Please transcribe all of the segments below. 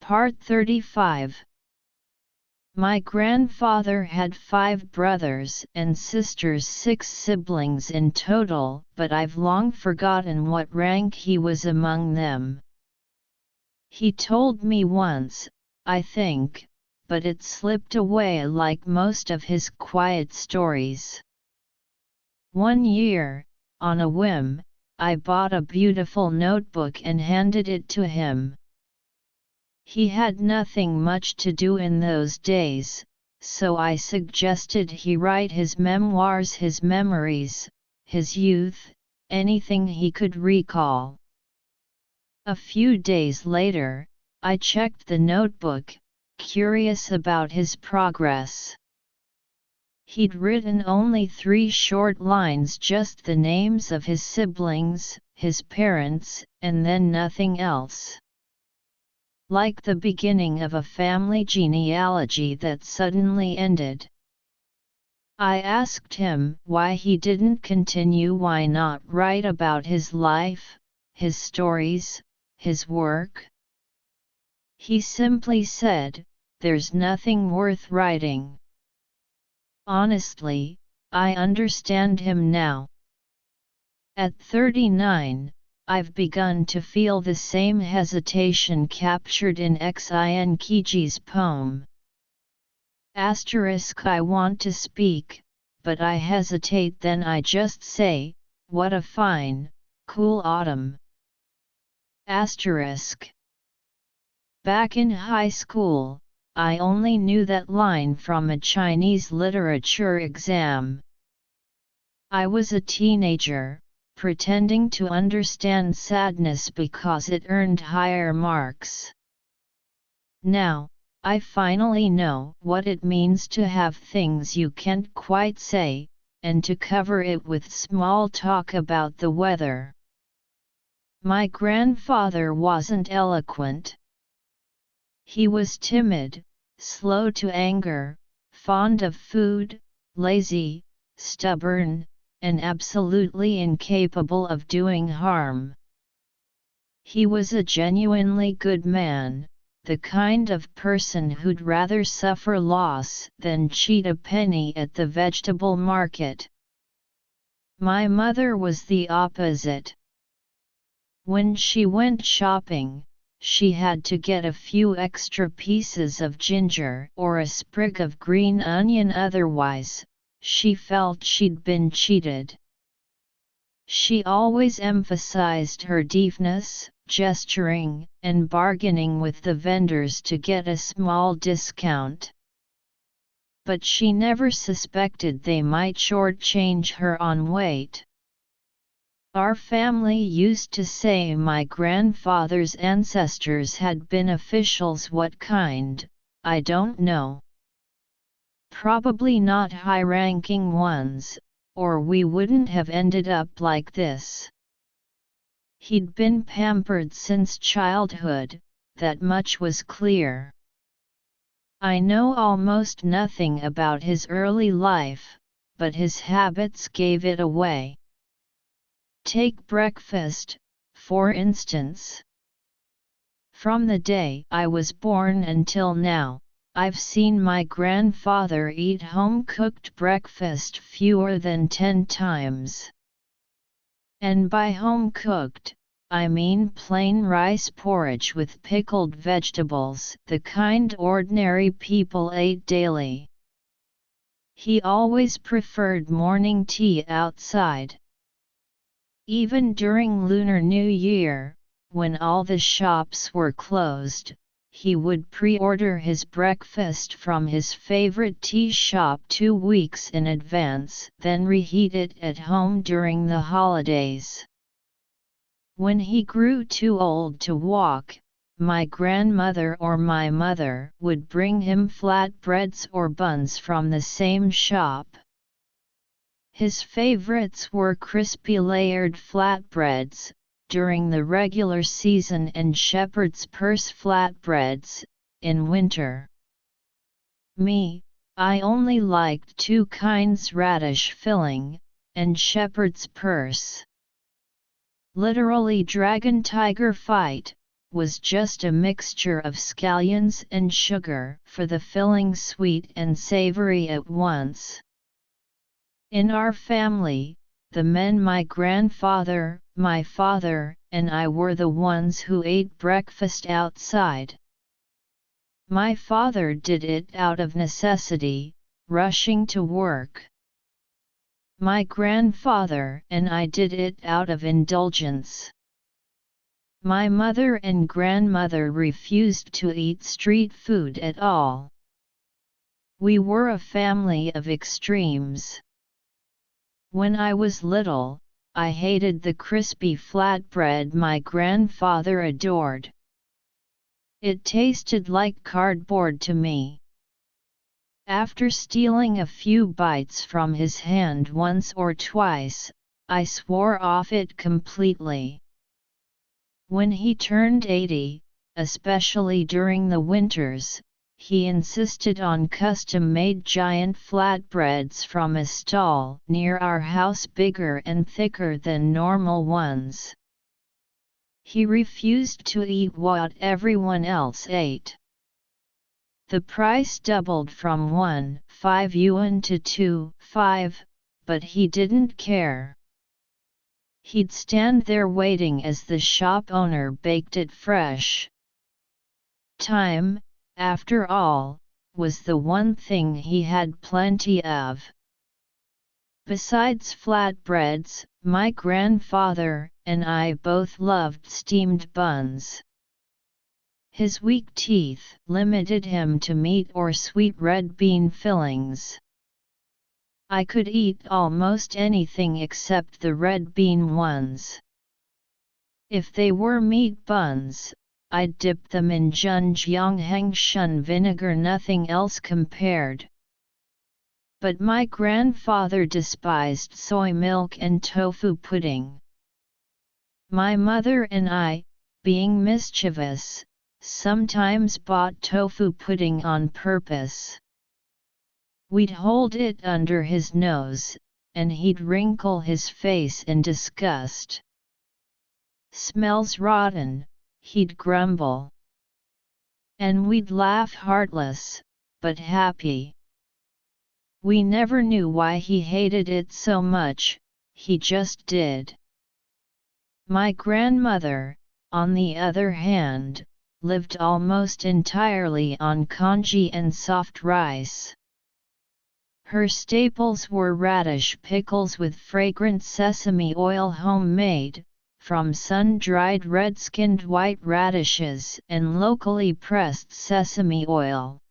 Part 35. My grandfather had 5 brothers and sisters, 6 siblings in total, but I've long forgotten what rank he was among them. He told me once, I think, but it slipped away like most of his quiet stories. One year, on a whim, I bought a beautiful notebook and handed it to him. He had nothing much to do in those days, so I suggested he write his memoirs, his memories, his youth, anything he could recall. A few days later, I checked the notebook, curious about his progress. He'd written only 3 short lines, just the names of his siblings, his parents, and then nothing else. Like the beginning of a family genealogy that suddenly ended. I asked him why he didn't continue, why not write about his life, his stories, his work. He simply said, "There's nothing worth writing." Honestly, I understand him now. At 39, I've begun to feel the same hesitation captured in Xin Kiji's poem. I want to speak, but I hesitate, then I just say, what a fine, cool autumn. Back in high school, I only knew that line from a Chinese literature exam. I was a teenager, pretending to understand sadness because it earned higher marks. Now, I finally know what it means to have things you can't quite say, and to cover it with small talk about the weather. My grandfather wasn't eloquent. He was timid, slow to anger, fond of food, lazy, stubborn, and absolutely incapable of doing harm. He was a genuinely good man, the kind of person who'd rather suffer loss than cheat a penny at the vegetable market. My mother was the opposite. When she went shopping, she had to get a few extra pieces of ginger or a sprig of green onion, otherwise, she felt she'd been cheated. She always emphasized her deafness, gesturing, and bargaining with the vendors to get a small discount. But she never suspected they might shortchange her on weight. Our family used to say my grandfather's ancestors had been officials. What kind, I don't know. Probably not high-ranking ones, or we wouldn't have ended up like this. He'd been pampered since childhood, that much was clear. I know almost nothing about his early life, but his habits gave it away. Take breakfast, for instance. From the day I was born until now, I've seen my grandfather eat home-cooked breakfast fewer than 10 times. And by home-cooked, I mean plain rice porridge with pickled vegetables, the kind ordinary people ate daily. He always preferred morning tea outside. Even during Lunar New Year, when all the shops were closed, he would pre-order his breakfast from his favorite tea shop 2 weeks in advance, then reheat it at home during the holidays. When he grew too old to walk, my grandmother or my mother would bring him flatbreads or buns from the same shop. His favorites were crispy layered flatbreads during the regular season and shepherd's purse flatbreads in winter. Me, I only liked 2 kinds: radish filling and shepherd's purse. Literally dragon-tiger fight, was just a mixture of scallions and sugar for the filling, sweet and savory at once. In our family, the men, my grandfather, my father, and I, were the ones who ate breakfast outside. My father did it out of necessity, rushing to work. My grandfather and I did it out of indulgence. My mother and grandmother refused to eat street food at all. We were a family of extremes. When I was little, I hated the crispy flatbread my grandfather adored. It tasted like cardboard to me. After stealing a few bites from his hand once or twice, I swore off it completely. When he turned 80, especially during the winters, he insisted on custom-made giant flatbreads from a stall near our house, bigger and thicker than normal ones. He refused to eat what everyone else ate. The price doubled from 1.5 yuan to 2.5, but he didn't care. He'd stand there waiting as the shop owner baked it fresh. Time, after all, was the one thing he had plenty of. Besides flatbreads, my grandfather and I both loved steamed buns. His weak teeth limited him to meat or sweet red bean fillings. I could eat almost anything except the red bean ones. If they were meat buns, I'd dip them in Zhenjiang vinegar, nothing else compared. But my grandfather despised soy milk and tofu pudding. My mother and I, being mischievous, sometimes bought tofu pudding on purpose. We'd hold it under his nose, and he'd wrinkle his face in disgust. "Smells rotten," he'd grumble. And we'd laugh heartless, but happy. We never knew why he hated it so much, he just did. My grandmother, on the other hand, lived almost entirely on congee and soft rice. Her staples were radish pickles with fragrant sesame oil, homemade, from sun-dried red-skinned white radishes, and locally pressed sesame oil.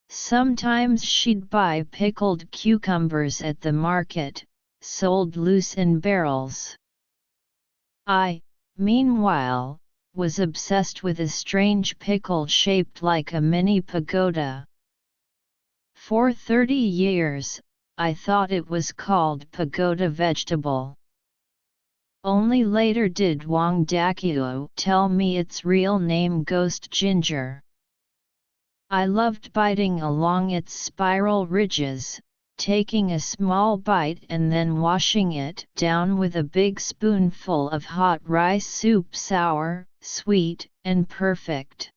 Sometimes she'd buy pickled cucumbers at the market, sold loose in barrels. I, meanwhile, was obsessed with a strange pickle shaped like a mini pagoda. For 30 years, I thought it was called pagoda vegetable. Only later did Wang Daqiu tell me its real name, ghost ginger. I loved biting along its spiral ridges, taking a small bite and then washing it down with a big spoonful of hot rice soup, sour, sweet, and perfect.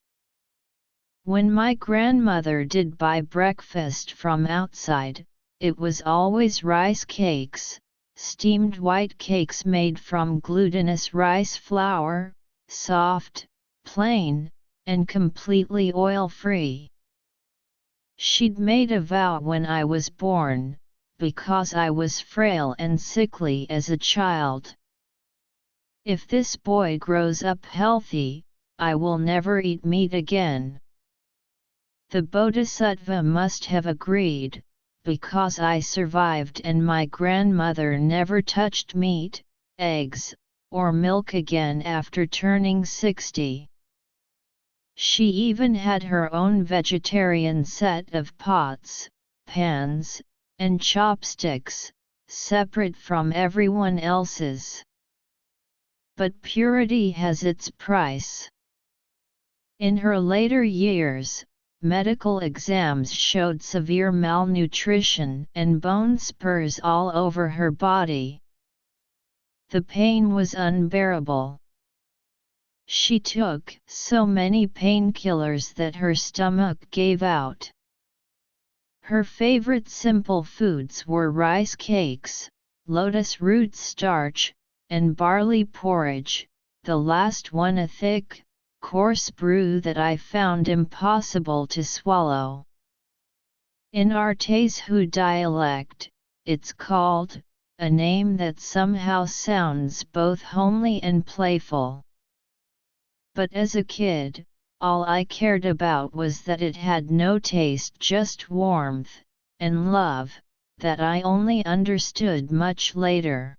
When my grandmother did buy breakfast from outside, it was always rice cakes, steamed white cakes made from glutinous rice flour, soft, plain, and completely oil-free. She'd made a vow when I was born, because I was frail and sickly as a child. "If this boy grows up healthy, I will never eat meat again." The Bodhisattva must have agreed, because I survived and my grandmother never touched meat, eggs, or milk again after turning 60. She even had her own vegetarian set of pots, pans, and chopsticks, separate from everyone else's. But purity has its price. In her later years, medical exams showed severe malnutrition and bone spurs all over her body. The pain was unbearable. She took so many painkillers that her stomach gave out. Her favorite simple foods were rice cakes, lotus root starch, and barley porridge, the last one a thick, coarse brew that I found impossible to swallow. In our Tesu dialect, it's called, a name that somehow sounds both homely and playful. But as a kid, all I cared about was that it had no taste, just warmth and love, that I only understood much later.